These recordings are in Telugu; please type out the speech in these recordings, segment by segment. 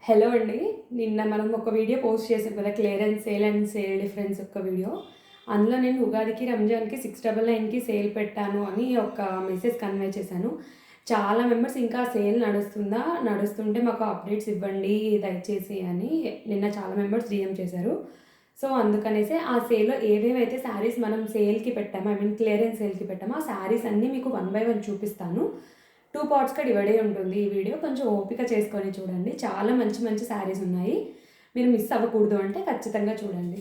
హలో అండి. నిన్న మనం ఒక వీడియో పోస్ట్ చేసాం కదా, clearance sale and sale difference ఒక వీడియో. అందులో నేను ఉగాదికి రంజాన్కి 699కి సేల్ పెట్టాను అని ఒక మెసేజ్ కన్వే చేశాను. చాలా మెంబర్స్ ఇంకా సేల్ నడుస్తుంటే మాకు అప్డేట్స్ ఇవ్వండి దయచేసి అని నిన్న చాలా మెంబర్స్ డిఎం చేశారు. సో అందుకనేసి ఆ సేల్లో ఏవేవైతే శారీస్ మనం సేల్కి పెట్టామో, క్లియరెన్స్ సేల్కి పెట్టామో ఆ శారీస్ అన్నీ మీకు 1 by 1 చూపిస్తాను. 2 పార్ట్స్గా డివైడ్ అయ్యి ఉంటుంది ఈ వీడియో. కొంచెం ఓపిక చేసుకొని చూడండి. చాలా మంచి మంచి శారీస్ ఉన్నాయి. మీరు మిస్ అవ్వకూడదు అంటే ఖచ్చితంగా చూడండి.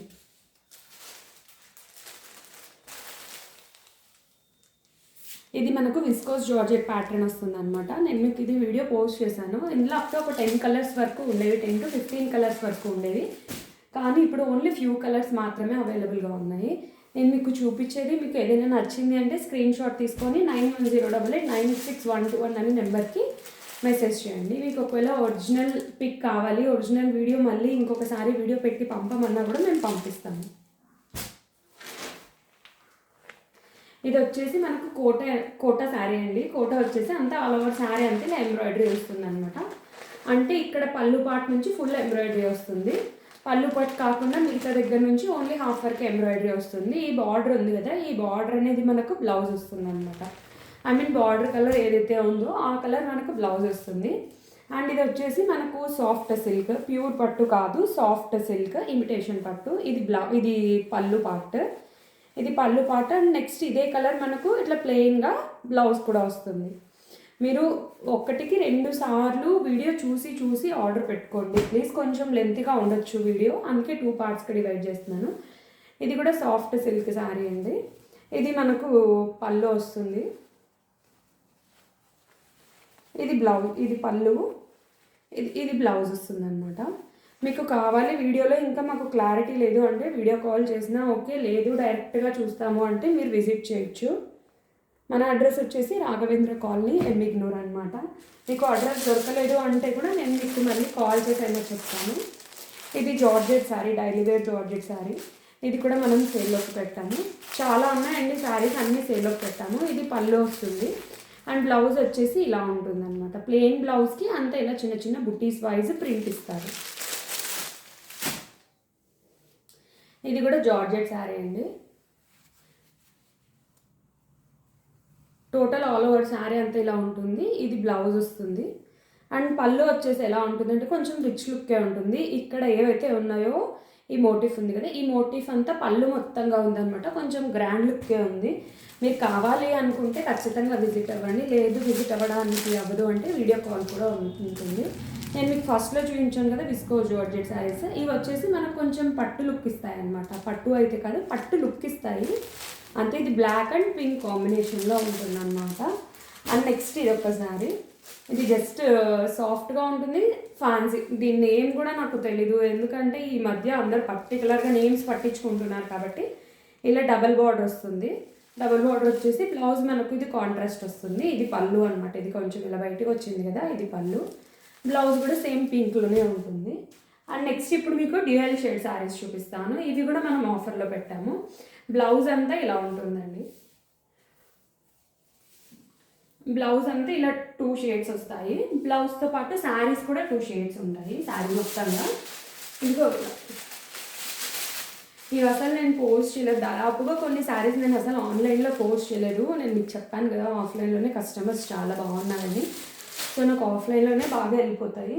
ఇది మనకు విస్కోస్ జార్జెట్ ప్యాటర్న్ వస్తుంది అనమాట. నేను మీకు ఇది వీడియో పోస్ట్ చేశాను. ఇందులో అప్ టు ఒక 10 కలర్స్ వరకు ఉండేవి, 10 to 15 కలర్స్ వరకు ఉండేవి. కానీ ఇప్పుడు ఓన్లీ ఫ్యూ కలర్స్ మాత్రమే అవైలబుల్గా ఉన్నాయి. నేను మీకు చూపించేది, మీకు ఏదైనా నచ్చింది అంటే స్క్రీన్ షాట్ తీసుకొని 9108896121 అనే నెంబర్కి మెసేజ్ చేయండి. మీకు ఒకవేళ ఒరిజినల్ పిక్ కావాలి, ఒరిజినల్ వీడియో మళ్ళీ ఇంకొకసారి వీడియో పెట్టి పంపమన్నా కూడా మేము పంపిస్తాము. ఇది వచ్చేసి మనకు కోట శారీ అండి. కోట వచ్చేసి అంతా ఆల్ ఓవర్ శారీ అంతా ఇలా ఎంబ్రాయిడరీ వస్తుంది అనమాట. అంటే ఇక్కడ పళ్ళు పార్ట్ నుంచి ఫుల్ ఎంబ్రాయిడరీ వస్తుంది. పళ్ళు పట్టు కాకుండా మిగతా దగ్గర నుంచి ఓన్లీ హాఫ్ వరకు ఎంబ్రాయిడరీ వస్తుంది. ఈ బార్డర్ ఉంది కదా, ఈ బార్డర్ అనేది మనకు బ్లౌజ్ వస్తుంది అనమాట. బార్డర్ కలర్ ఏదైతే ఉందో ఆ కలర్ మనకు బ్లౌజ్ వస్తుంది. అండ్ ఇది వచ్చేసి మనకు సాఫ్ట్ సిల్క్, ప్యూర్ పట్టు కాదు, సాఫ్ట్ సిల్క్ ఇమిటేషన్ పట్టు. ఇది పళ్ళు పార్ట్, ఇది పళ్ళు పార్ట్. అండ్ నెక్స్ట్ ఇదే కలర్ మనకు ఇట్లా ప్లెయిన్గా బ్లౌజ్ కూడా వస్తుంది. మీరు 1కి 2 సార్లు వీడియో చూసి ఆర్డర్ పెట్టుకోండి ప్లీజ్. కొంచెం లెంత్గా ఉండొచ్చు వీడియో, అందుకే 2 పార్ట్స్గా డివైడ్ చేస్తున్నాను. ఇది కూడా సాఫ్ట్ సిల్క్ శారీ అండి. ఇది మనకు పళ్ళు వస్తుంది. ఇది బ్లౌజ్, ఇది పళ్ళు, ఇది బ్లౌజ్ వస్తుంది అనమాట. మీకు కావాలి వీడియోలో ఇంకా మాకు క్లారిటీ లేదు అంటే వీడియో కాల్ చేసినా ఓకే, లేదు డైరెక్ట్గా చూస్తాము అంటే మీరు విజిట్ చేయొచ్చు. మన అడ్రస్ వచ్చేసి రాఘవేంద్ర కాలనీ, ఎమ్మిగ్నూర్ అనమాట. మీకు అడ్రస్ దొరకలేదు అంటే కూడా నేను మీకు మళ్ళీ కాల్ చేసి అయినా చెప్తాను. ఇది georgette sari, daily wear georgette sari. ఇది కూడా మనం సేల్లోకి పెట్టాము. చాలా ఉన్నాయండి శారీస్, అన్నీ సేల్లోకి పెట్టాము. ఇది పళ్ళు వస్తుంది. అండ్ బ్లౌజ్ వచ్చేసి ఇలా ఉంటుంది అనమాట. ప్లెయిన్ బ్లౌజ్కి అంతా ఇలా చిన్న చిన్న బుట్టీస్ వైజ్ ప్రింట్ ఇస్తారు. ఇది కూడా జార్జెట్ శారీ అండి. టోటల్ ఆల్ ఓవర్ శారీ అంతా ఇలా ఉంటుంది. ఇది బ్లౌజ్ వస్తుంది. అండ్ పళ్ళు వచ్చేసి ఎలా ఉంటుంది అంటే కొంచెం రిచ్ లుక్కే ఉంటుంది. ఇక్కడ ఏవైతే ఉన్నాయో ఈ మోటిఫ్ ఉంది కదా, ఈ మోటిఫ్ అంతా పళ్ళు మొత్తంగా ఉందన్నమాట. కొంచెం గ్రాండ్ లుక్కే ఉంది. మీరు కావాలి అనుకుంటే ఖచ్చితంగా విజిట్ అవ్వండి, లేదు విజిట్ అవ్వడానికి అవ్వదు అంటే వీడియో కాల్ కూడా ఉంటుంది. నేను మీకు ఫస్ట్లో చూపించాను కదా విస్కోస్ జార్జెట్ శారీస్, ఇవి వచ్చేసి మనకు కొంచెం పట్టు లుక్ ఇస్తాయి అనమాట. పట్టు అయితే కాదు, పట్టు లుక్ ఇస్తాయి అంతే. ఇది బ్లాక్ అండ్ పింక్ కాంబినేషన్లో ఉంటుంది అనమాట. అండ్ నెక్స్ట్ ఇది ఒక శారీ. ఇది జస్ట్ సాఫ్ట్గా ఉంటుంది, ఫ్యాన్సీ. దీని నేమ్ కూడా నాకు తెలీదు, ఎందుకంటే ఈ మధ్య అందరు పర్టికులర్గా నేమ్స్ పట్టించుకుంటున్నారు కాబట్టి. ఇలా డబల్ బార్డర్ వస్తుంది. డబల్ బార్డర్ వచ్చేసి బ్లౌజ్ మనకు ఇది కాంట్రాస్ట్ వస్తుంది. ఇది పళ్ళు అనమాట. ఇది కొంచెం ఇలా బయటకు వచ్చింది కదా, ఇది పళ్ళు. బ్లౌజ్ కూడా సేమ్ పింక్లోనే ఉంటుంది. అండ్ నెక్స్ట్ ఇప్పుడు మీకు డ్యూయల్ షేడ్ శారీస్ చూపిస్తాను. ఇవి కూడా మనం ఆఫర్లో పెట్టాము. బ్లౌజ్ అంతా ఇలా ఉంటుందండి. బ్లౌజ్ అంతా ఇలా 2 షేడ్స్ వస్తాయి. బ్లౌజ్తో పాటు శారీస్ కూడా 2 షేడ్స్ ఉంటాయి శారీ మొత్తంగా. ఇంకో ఇవి అసలు నేను పోస్ట్ చేయలేదు, దాదాపుగా కొన్ని శారీస్ నేను అసలు ఆన్లైన్లో పోస్ట్ చేయలేదు. నేను మీకు చెప్పాను కదా ఆఫ్లైన్లోనే కస్టమర్స్ చాలా బాగున్నారని. సో నాకు ఆఫ్లైన్లోనే బాగా వెళ్ళిపోతాయి.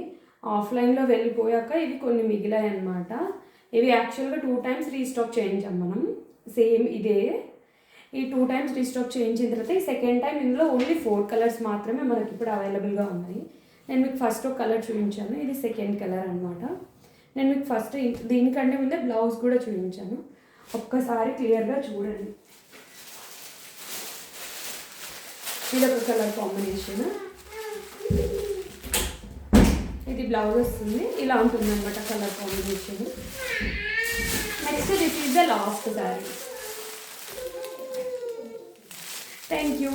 ఆఫ్లైన్లో వెళ్ళిపోయాక ఇవి కొన్ని మిగిలాయి అనమాట. ఇవి యాక్చువల్గా 2 times రీస్టాక్ చేయించాం మనం. సేమ్ ఇదే, ఈ 2 times రీస్టాక్ చేయించిన తర్వాత ఈ సెకండ్ టైం ఇందులో ఓన్లీ 4 కలర్స్ మాత్రమే మనకి ఇప్పుడు అవైలబుల్గా ఉన్నాయి. నేను మీకు ఫస్ట్ ఒక కలర్ చూపించాను, ఇది సెకండ్ కలర్ అనమాట. నేను మీకు ఫస్ట్ దీనికంటే ముందే బ్లౌజ్ కూడా చూపించాను, ఒక్కసారి క్లియర్గా చూడండి. ఇది ఒక కలర్ కాంబినేషన్, ఇది బ్లౌజ్ వస్తుంది. ఇలా ఉంటుంది అనమాట colour combination. Next this is the last sari. Thank you.